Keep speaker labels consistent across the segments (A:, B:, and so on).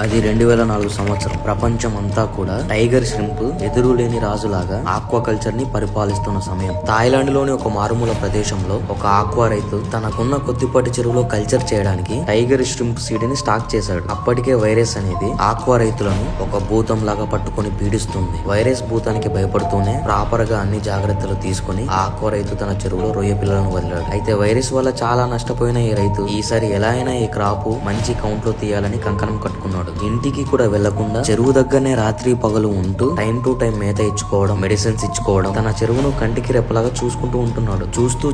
A: అది 2004 సంవత్సరం. ప్రపంచం అంతా కూడా టైగర్ ష్రింప్ ఎదురులేని రాజులాగా ఆక్వాకల్చర్ ని పరిపాలిస్తున్న సమయం. థాయిలాండ్ లోని ఒక మారుమూల ప్రదేశంలో ఒక ఆక్వా రైతు తనకున్న కొద్దిపాటి చెరువులో కల్చర్ చేయడానికి టైగర్ ష్రింప్ సీడ్ ని స్టాక్ చేశాడు. అప్పటికే వైరస్ అనేది ఆక్వా రైతులను ఒక భూతం లాగా పట్టుకొని పీడిస్తుంది. వైరస్ భూతానికి భయపడుతూనే ప్రాపర్ గా అన్ని జాగ్రత్తలు తీసుకుని ఆక్వా రైతు తన చెరువులో రొయ్య పిల్లలను వదిలాడు. అయితే వైరస్ వల్ల చాలా నష్టపోయిన ఈ రైతు ఈసారి ఎలా అయినా ఈ క్రాప్ మంచి కౌంట్ లో తీయాలని కంకణం కట్టుకున్నాడు. ఇంటికి కూడా వెళ్లకుండా చెరువు దగ్గరనే రాత్రి పగలు ఉంటూ టైం టు టైం మేత ఇచ్చుకోవడం, మెడిసిన్స్ ఇచ్చుకోవడం, తన చెరువును కంటికి రెప్పలాగా చూసుకుంటూ ఉంటున్నాడు.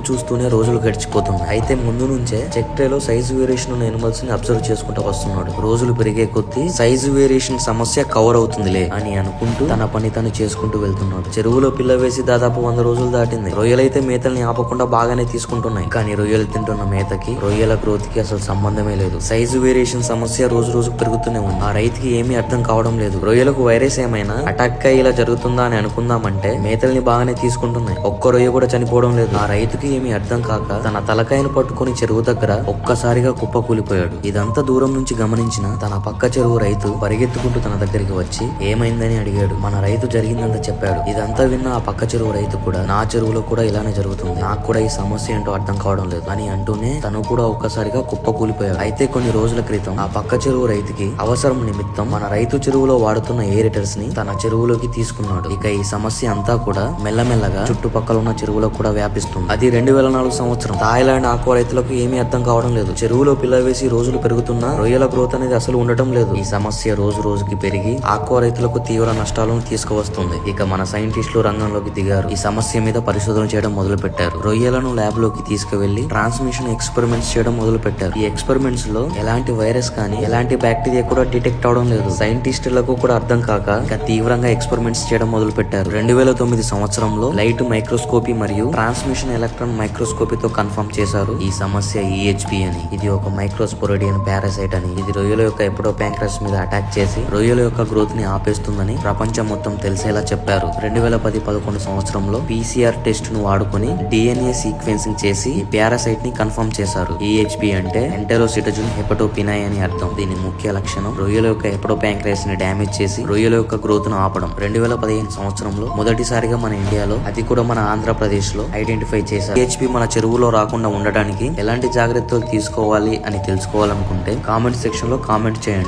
A: చూస్తూనే రోజులు గడిచిపోతున్నాయి. అయితే ముందు నుంచే చెక్ ట్రేలో సైజు వేరియేషన్ ఉన్న ఎనిమల్స్ ని అబ్జర్వ్ చేసుకుంటూ వస్తున్నాడు. రోజులు పెరిగే కొద్దీ సైజు వేరియేషన్ సమస్య కవర్ అవుతుందిలే అని అనుకుంటూ తన పని తను చేసుకుంటూ వెళ్తున్నాడు. చెరువులో పిల్ల వేసి దాదాపు 100 రోజులు దాటింది. రొయ్యలైతే మేతల్ని ఆపకుండా బాగానే తీసుకుంటున్నాయి. కానీ రొయ్యలు తింటున్న మేతకి రొయ్యల గ్రోత్ కి అసలు సంబంధమే లేదు. సైజు వేరియేషన్ సమస్య రోజు రోజుకు పెరుగుతూనే ఉంది. ఆ రైతుకి ఏమీ అర్థం కావడం లేదు. రొయ్యలకు వైరస్ ఏమైనా అటాక్ అయ్యి ఇలా జరుగుతుందా అని అనుకుందామంటే మేతల్ని బాగానే తీసుకుంటున్నాయి. ఒక్క రొయ్య కూడా చనిపోవడం లేదు. ఆ రైతుకి ఏమీ అర్థం కాక తన తలకాయను పట్టుకుని చెరువు దగ్గర ఒక్కసారిగా కుప్ప కూలిపోయాడు. ఇదంతా దూరం నుంచి గమనించిన తన పక్క చెరువు రైతు పరిగెత్తుకుంటూ తన దగ్గరికి వచ్చి ఏమైందని అడిగాడు. మన రైతు జరిగిందంతా చెప్పాడు. ఇదంతా విన్న ఆ పక్క చెరువు రైతు కూడా నా చెరువులో కూడా ఇలానే జరుగుతుంది, నాకు కూడా ఈ సమస్య ఏంటో అర్థం కావడం లేదు అని అంటూనే తను కూడా ఒక్కసారిగా కుప్ప కూలిపోయాడు. అయితే కొన్ని రోజుల క్రితం ఆ పక్క చెరువు రైతుకి అవసరం నిమిత్తం మన రైతు చెరువులో వాడుతున్న ఏరేటర్స్ ని తన చెరువులోకి తీసుకున్నాడు. ఇక ఈ సమస్య అంతా కూడా మెల్లమెల్లగా చుట్టుపక్కల ఉన్న చెరువులకు కూడా వ్యాపిస్తుంది. అది 2004 సంవత్సరం. థాయిలాండ్ ఆక్వా రైతులకు ఏమీ అర్థం కావడం లేదు. చెరువులో పిల్ల వేసి రోజులు పెరుగుతున్నా రొయ్యల గ్రోత్ అనేది అసలు ఉండటం లేదు. ఈ సమస్య రోజు రోజుకి పెరిగి ఆక్వా రైతులకు తీవ్ర నష్టాలను తీసుకువస్తుంది. ఇక మన సైంటిస్టులు రంగంలోకి దిగారు. ఈ సమస్య మీద పరిశోధన చేయడం మొదలు పెట్టారు. రొయ్యలను ల్యాబ్ లోకి తీసుకువెళ్లి ట్రాన్స్మిషన్ ఎక్స్పెరిమెంట్స్ చేయడం మొదలు పెట్టారు. ఈ ఎక్స్పెరిమెంట్స్ లో ఎలాంటి వైరస్ కానీ ఎలాంటి బ్యాక్టీరియా కూడా డిటెక్ట్ అవడం లేదు. సైంటిస్టులకు కూడా అర్థం కాక ఇంకా తీవ్రంగా ఎక్స్పెరిమెంట్స్ చేయడం మొదలు పెట్టారు. 2009 సంవత్సరంలో లైట్ మైక్రోస్కోపీ మరియు ట్రాన్స్మిషన్ ఎలక్ట్రాన్ మైక్రోస్కోపీతో కన్ఫర్మ్ చేశారు ఈ సమస్య EHP అని. ఇది ఒక మైక్రోస్పోరిడియన్ పారాసైట్ అని. ఇది రొయ్యల యొక్క ఎప్పుడో ప్యాంక్రస్ మీద అటాక్ చేసి రొయ్యల యొక్క గ్రోత్ ని ఆపేస్తుందని ప్రపంచం మొత్తం తెలిసేలా చెప్పారు. 2010-11 సంవత్సరంలో PCR టెస్ట్ ను వాడుకొని DNA సీక్వెన్సింగ్ చేసి ఈ పారాసైట్ ని కన్ఫర్మ్ చేశారు. EHP అంటే ఎంటెరోసిటోజన్ హెపటోపినై అని అర్థం. దీని ముఖ్య లక్షణం రొయ్యల యొక్క ఎప్పుడో ప్యాంక్రస్ ని డ్యామేజ్ చేసి రొయ్యల యొక్క గ్రోత్ ను ఆపడం. 2015 సంవత్సరంలో మొదటిసారిగా మన ఇండియాలో, అది కూడా మన ఆంధ్రప్రదేశ్ లో ఐడెంటిఫై చేశారు. EHP మన చెరువులో రాకుండా ఉండడానికి ఎలాంటి జాగ్రత్తలు తీసుకోవాలి అని తెలుసుకోవాలనుకుంటే కామెంట్ సెక్షన్ లో కామెంట్ చేయండి.